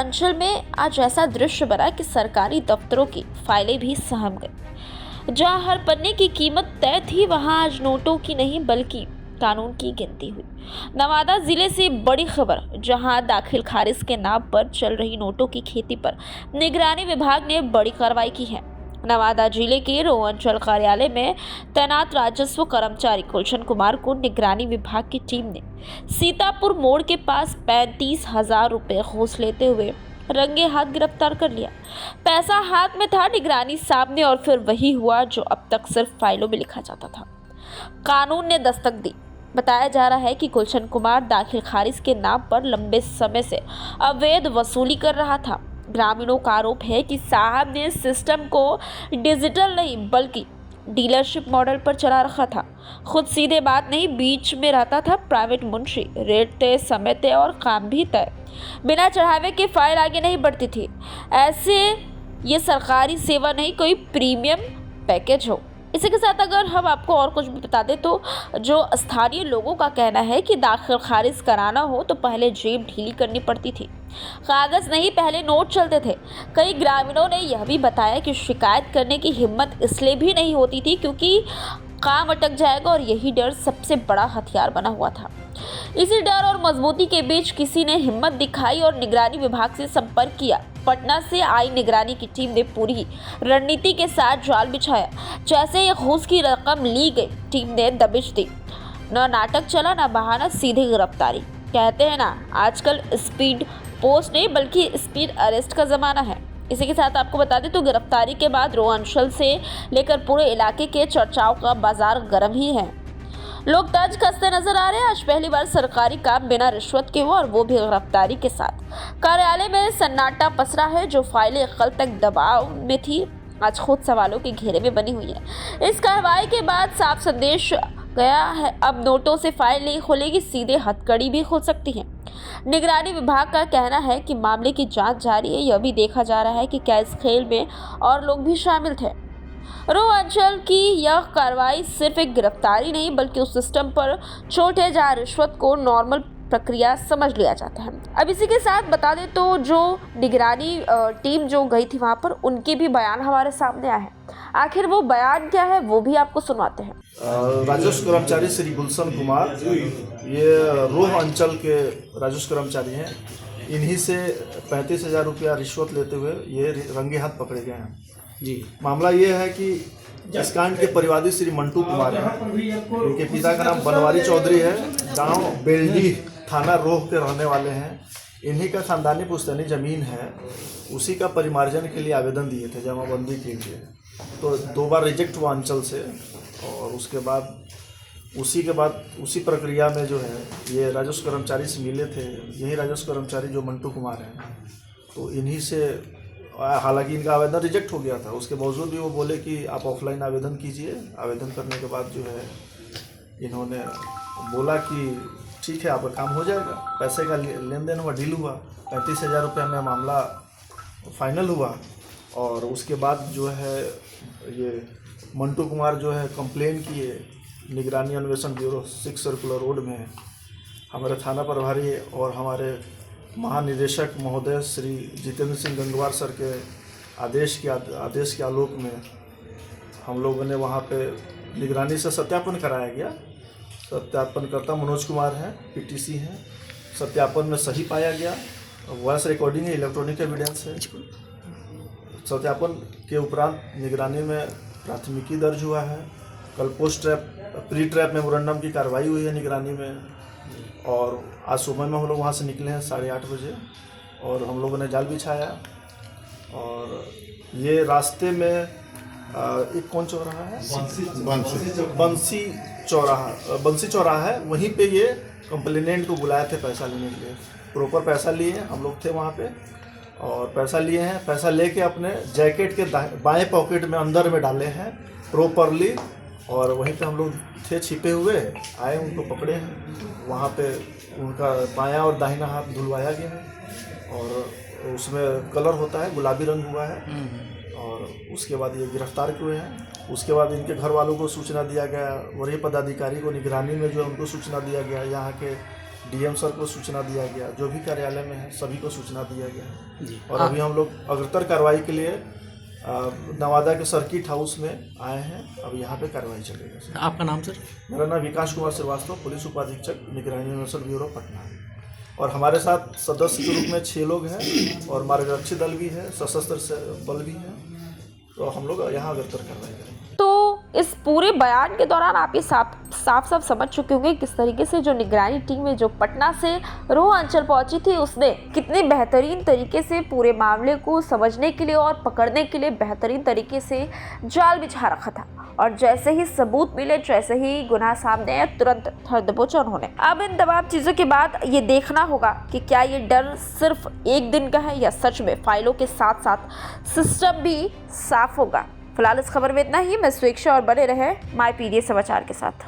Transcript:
अंचल में आज ऐसा दृश्य बना कि सरकारी दफ्तरों की फाइलें भी सहम गई। जहां हर पन्ने की कीमत तय थी, वहां आज नोटों की नहीं बल्कि कानून की गिनती हुई। नवादा जिले से बड़ी खबर, जहां दाखिल खारिज के नाम पर चल रही नोटों की खेती पर निगरानी विभाग ने बड़ी कार्रवाई की है। नवादा जिले के रोह अंचल कार्यालय में तैनात राजस्व कर्मचारी गुलशन कुमार को निगरानी विभाग की टीम ने सीतापुर मोड़ के पास 35,000 रुपए घूस लेते हुए रंगे हाथ गिरफ्तार कर लिया। पैसा हाथ में था, निगरानी सामने, और फिर वही हुआ जो अब तक सिर्फ फाइलों में लिखा जाता था। कानून ने दस्तक दी। बताया जा रहा है कि गुलशन कुमार दाखिल खारिज के नाम पर लंबे समय से अवैध वसूली कर रहा था। ग्रामीणों का आरोप है कि साहब ने सिस्टम को डिजिटल नहीं बल्कि डीलरशिप मॉडल पर चला रखा था। खुद सीधे बात नहीं, बीच में रहता था प्राइवेट मुंशी। रेट तय, समय तय और काम भी तय। बिना चढ़ावे के फाइल आगे नहीं बढ़ती थी। ऐसे ये सरकारी सेवा नहीं, कोई प्रीमियम पैकेज हो। इसी के साथ अगर हम आपको और कुछ भी बता दें तो जो स्थानीय लोगों का कहना है कि दाखिल खारिज कराना हो तो पहले जेब ढीली करनी पड़ती थी। कागज नहीं, पहले नोट चलते थे। कई ग्रामीणों ने यह भी बताया कि शिकायत करने की हिम्मत इसलिए भी नहीं होती थी क्योंकि काम अटक जाएगा, और यही डर सबसे बड़ा हथियार बना हुआ था। इसी डर और मजबूती के बीच किसी ने हिम्मत दिखाई और निगरानी विभाग से संपर्क किया। पटना से आई निगरानी की टीम ने पूरी रणनीति के साथ जाल बिछाया। जैसे ही घूस की रकम ली गई, टीम ने दबिश दी। न नाटक चला, न बहाना, सीधी गिरफ्तारी। कहते हैं ना, आजकल स्पीड पोस्ट नहीं बल्कि स्पीड अरेस्ट का जमाना है। इसी के साथ आपको बता दें तो गिरफ्तारी के बाद रोह अंचल से लेकर पूरे इलाके के चर्चाओं का बाजार गर्म ही है। लोग तर्ज कसते नजर आ रहे हैं। आज पहली बार सरकारी काम बिना रिश्वत के हुआ, और वो भी गिरफ्तारी के साथ। कार्यालय में सन्नाटा पसरा है। जो फाइलें कल तक दबाव में थी, आज खुद सवालों के घेरे में बनी हुई है। इस कार्रवाई के बाद साफ संदेश गया है, अब नोटों से फाइल नहीं खुलेगी, सीधे हथकड़ी भी खुल सकती है। निगरानी विभाग का कहना है कि मामले की जांच जारी है। यह भी देखा जा रहा है कि क्या इस खेल में और लोग भी शामिल थे। रोह अंचल की यह कार्रवाई सिर्फ एक गिरफ्तारी नहीं बल्कि उस सिस्टम पर चोट है जहां रिश्वत को नॉर्मल प्रक्रिया समझ लिया जाता है। अब इसी के साथ बता दें तो जो निगरानी टीम जो गई थी वहां पर, उनके भी बयान हमारे सामने आए हैं। आखिर वो बयान क्या है वो भी आपको सुनवाते हैं। राजस्व कर्मचारी श्री गुलशन कुमार, ये रोह अंचल के राजस्व कर्मचारी हैं। इन्हीं से 35,000 रुपया रिश्वत लेते हुए ये रंगे हाथ पकड़े गए हैं जी। मामला ये है कि इस कांड के परिवादी श्री मंटू कुमार हैं। इनके पिता का नाम बनवारी चौधरी है। गांव बेल्डी, थाना रोह के रहने वाले हैं। इन्हीं का खानदानी पुश्तैनी ज़मीन है, उसी का परिमार्जन के लिए आवेदन दिए थे जमाबंदी के लिए। तो 2 बार रिजेक्ट हुआ अंचल से, और उसके बाद उसी प्रक्रिया में जो है ये राजस्व कर्मचारी से मिले थे। यही राजस्व कर्मचारी जो मंटू कुमार हैं, तो इन्हीं से, हालांकि इनका आवेदन रिजेक्ट हो गया था, उसके बावजूद भी वो बोले कि आप ऑफलाइन आवेदन कीजिए। आवेदन करने के बाद जो है इन्होंने बोला कि ठीक है, आपका काम हो जाएगा। पैसे का लेन देन हुआ, डील हुआ, 35,000 रुपये में मामला फाइनल हुआ। और उसके बाद जो है ये मंटू कुमार जो है कंप्लेन किए निगरानी अन्वेषण ब्यूरो 6 सर्कुलर रोड में। हमारे थाना प्रभारी और हमारे महानिदेशक महोदय श्री जितेंद्र सिंह गंगवार सर के आदेश के आलोक में हम लोगों ने वहाँ पे निगरानी से सत्यापन कराया गया। सत्यापनकर्ता मनोज कुमार हैं, पीटीसी हैं। सत्यापन में सही पाया गया। वॉइस रिकॉर्डिंग है, इलेक्ट्रॉनिक एविडेंस है। सत्यापन के उपरांत निगरानी में प्राथमिकी दर्ज हुआ है। कल प्री ट्रैप मेमोरेंडम की कार्रवाई हुई है निगरानी में। और आज सुबह में हम लोग वहाँ से निकले हैं 8:30 बजे, और हम लोगों ने जाल बिछाया। और ये रास्ते में एक कौन चौराहा है, बंसी चौराहा है, वहीं पे ये कंप्लेनेंट को बुलाए थे पैसा लेने के लिए। प्रॉपर पैसा लिए, हम लोग थे वहाँ पे, और पैसा लिए हैं। पैसा लेके अपने जैकेट के बाएं पॉकेट में अंदर में डाले हैं प्रॉपरली, और वहीं पे हम लोग थे छिपे हुए। आए, उनको पकड़े हैं। वहाँ पे उनका बायां और दाहिना हाथ धुलवाया गया है, और उसमें कलर होता है, गुलाबी रंग हुआ है। और उसके बाद ये गिरफ्तार हुए हैं। उसके बाद इनके घर वालों को सूचना दिया गया, वरीय पदाधिकारी को निगरानी में जो है उनको सूचना दिया गया। यहाँ के डीएम सर को सूचना दिया गया, जो भी कार्यालय में है सभी को सूचना दिया गया है। जी। और अभी हम लोग अग्रतर कार्रवाई के लिए नवादा के सर्किट हाउस में आए हैं। अब यहाँ पे कार्रवाई चलेगी सर। आपका नाम सर? मेरा नाम विकास कुमार श्रीवास्तव, पुलिस उपाधीक्षक निगरानी यूनिवर्सल ब्यूरो पटना। और हमारे साथ सदस्य के रूप में 6 लोग हैं और मार्गरक्षी दल भी है, सशस्त्र बल भी है। तो हम लोग यहाँ अग्रतर कार्रवाई करेंगे। तो इस पूरे बयान के दौरान आप ये साफ समझ चुके होंगे किस तरीके से जो निगरानी टीम है जो पटना से रोह अंचल पहुंची थी, उसने कितने बेहतरीन तरीके से पूरे मामले को समझने के लिए और पकड़ने के लिए बेहतरीन तरीके से जाल बिछा रखा था। और जैसे ही सबूत मिले, जैसे ही गुनाह सामने आया, तुरंत धरदबोचा उन्होंने। अब इन तमाम चीज़ों के बाद ये देखना होगा कि क्या ये डर सिर्फ एक दिन का है या सच में फाइलों के साथ साथ सिस्टम भी साफ होगा। फिलहाल इस खबर में इतना ही। मैं स्वेक्षा और बने रहे माय पीडीए समाचार के साथ।